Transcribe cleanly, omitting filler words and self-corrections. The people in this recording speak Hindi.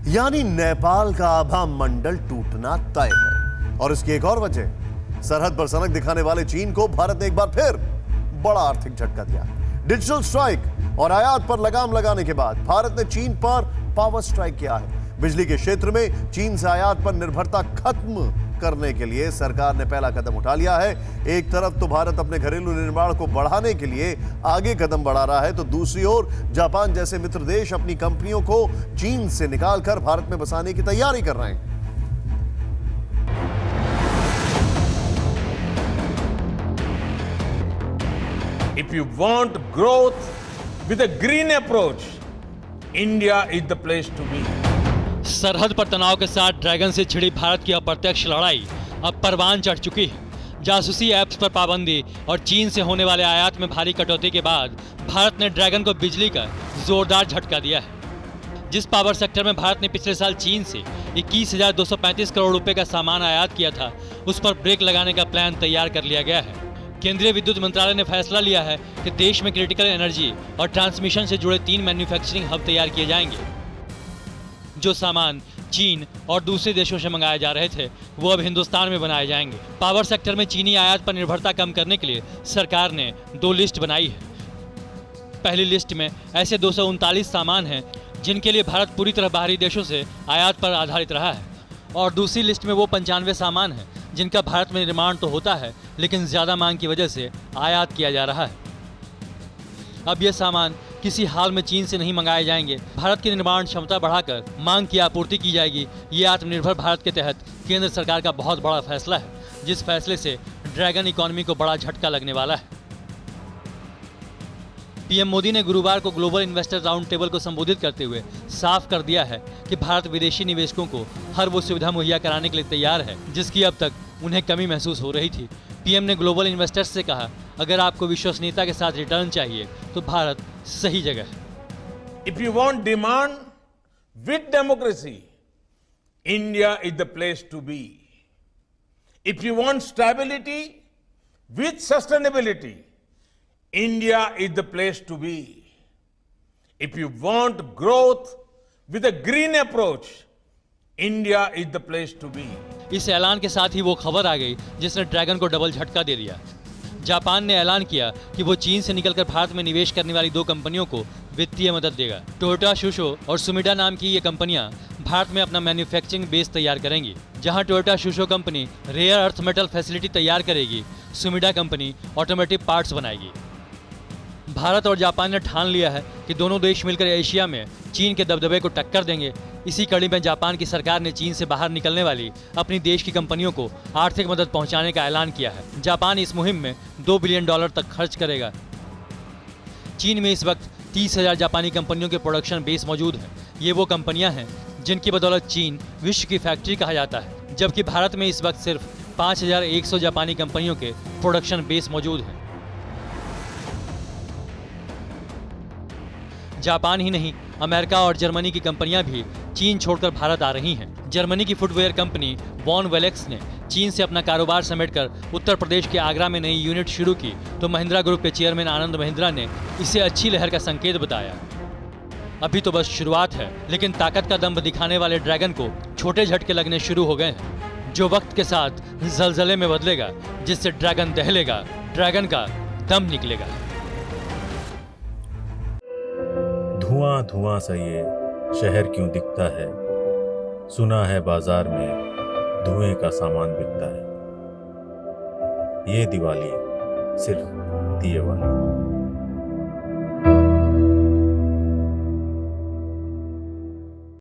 यानी नेपाल का आभा मंडल टूटना तय है। और इसकी एक और वजह, सरहद पर सनक दिखाने वाले चीन को भारत ने एक बार फिर बड़ा आर्थिक झटका दिया। डिजिटल स्ट्राइक और आयात पर लगाम लगाने के बाद भारत ने चीन पर पावर स्ट्राइक किया है। बिजली के क्षेत्र में चीन से आयात पर निर्भरता खत्म करने के लिए सरकार ने पहला कदम उठा लिया है। एक तरफ तो भारत अपने घरेलू निर्माण को बढ़ाने के लिए आगे कदम बढ़ा रहा है, तो दूसरी ओर जापान जैसे मित्र देश अपनी कंपनियों को चीन से निकालकर भारत में बसाने की तैयारी कर रहे हैं। If you want growth with a green approach, India is the place to be. सरहद पर तनाव के साथ ड्रैगन से छिड़ी भारत की अप्रत्यक्ष लड़ाई अब परवान चढ़ चुकी है। जासूसी ऐप्स पर पाबंदी और चीन से होने वाले आयात में भारी कटौती के बाद भारत ने ड्रैगन को बिजली का जोरदार झटका दिया है। जिस पावर सेक्टर में भारत ने पिछले साल चीन से 21,235 करोड़ रुपए का सामान आयात किया था, उस पर ब्रेक लगाने का प्लान तैयार कर लिया गया है। केंद्रीय विद्युत मंत्रालय ने फैसला लिया है कि देश में क्रिटिकल एनर्जी और ट्रांसमिशन से जुड़े 3 मैन्युफैक्चरिंग हब तैयार किए जाएंगे। जो सामान चीन और दूसरे देशों से मंगाए जा रहे थे, वो अब हिंदुस्तान में बनाए जाएंगे। पावर सेक्टर में चीनी आयात पर निर्भरता कम करने के लिए सरकार ने 2 लिस्ट बनाई है। पहली लिस्ट में ऐसे 239 सामान हैं जिनके लिए भारत पूरी तरह बाहरी देशों से आयात पर आधारित रहा है, और दूसरी लिस्ट में वो 95 सामान हैं जिनका भारत में निर्माण तो होता है, लेकिन ज़्यादा मांग की वजह से आयात किया जा रहा है। अब ये सामान किसी हाल में चीन से नहीं मंगाए जाएंगे। भारत की निर्माण क्षमता बढ़ाकर मांग की आपूर्ति की जाएगी। ये आत्मनिर्भर भारत के तहत केंद्र सरकार का बहुत बड़ा फैसला है, जिस फैसले से ड्रैगन इकोनॉमी को बड़ा झटका लगने वाला है। पीएम मोदी ने गुरुवार को ग्लोबल इन्वेस्टर राउंड टेबल को संबोधित करते हुए साफ कर दिया है कि भारत विदेशी निवेशकों को हर वो सुविधा मुहैया कराने के लिए तैयार है जिसकी अब तक उन्हें कमी महसूस हो रही थी। पीएम ने ग्लोबल इन्वेस्टर्स से कहा, अगर आपको विश्वसनीयता के साथ रिटर्न चाहिए तो भारत सही जगह है। If you want demand with democracy, India is the place to be. If you want stability with sustainability, India is the place to be. If you want growth with a green approach, India is the place to be. इस ऐलान के साथ ही वो खबर आ गई जिसने ड्रैगन को डबल झटका दे दिया। जापान ने ऐलान किया कि वो चीन से निकलकर भारत में निवेश करने वाली 2 कंपनियों को वित्तीय मदद देगा। टोयोटा शुशो और सुमिडा नाम की ये कंपनियां भारत में अपना मैन्युफैक्चरिंग बेस तैयार करेंगी। जहां Toyota Tsusho company rare earth metal facility तैयार करेगी, सुमिडा कंपनी ऑटोमोटिव पार्ट्स बनाएगी। भारत और जापान ने ठान लिया है कि दोनों देश मिलकर एशिया में चीन के दबदबे को टक्कर देंगे। इसी कड़ी में जापान की सरकार ने चीन से बाहर निकलने वाली अपनी देश की कंपनियों को आर्थिक मदद पहुंचाने का ऐलान किया है। जापान इस मुहिम में $2 बिलियन तक खर्च करेगा। चीन में इस वक्त 30,000 जापानी कंपनियों के प्रोडक्शन बेस मौजूद हैं। ये वो कंपनियां हैं जिनकी बदौलत चीन विश्व की फैक्ट्री कहा जाता है, जबकि भारत में इस वक्त सिर्फ 5,100 जापानी कंपनियों के प्रोडक्शन बेस मौजूद हैं। जापान ही नहीं, अमेरिका और जर्मनी की कंपनियां भी चीन छोड़कर भारत आ रही हैं। जर्मनी की फुटवेयर कंपनी वॉन वेलेक्स ने चीन से अपना कारोबार समेटकर उत्तर प्रदेश के आगरा में नई यूनिट शुरू की, तो महिंद्रा ग्रुप के चेयरमैन आनंद महिंद्रा ने इसे अच्छी लहर का संकेत बताया। अभी तो बस शुरुआत है, लेकिन ताकत का दम दिखाने वाले ड्रैगन को छोटे झटके लगने शुरू हो गए हैं, जो वक्त के साथ जलजले में बदलेगा, जिससे ड्रैगन दहलेगा, ड्रैगन का दम निकलेगा। धुआं धुआं सा ये शहर क्यों दिखता है, सुना है बाजार में धुएं का सामान बिकता है। ये दिवाली सिर्फ दिए वाली।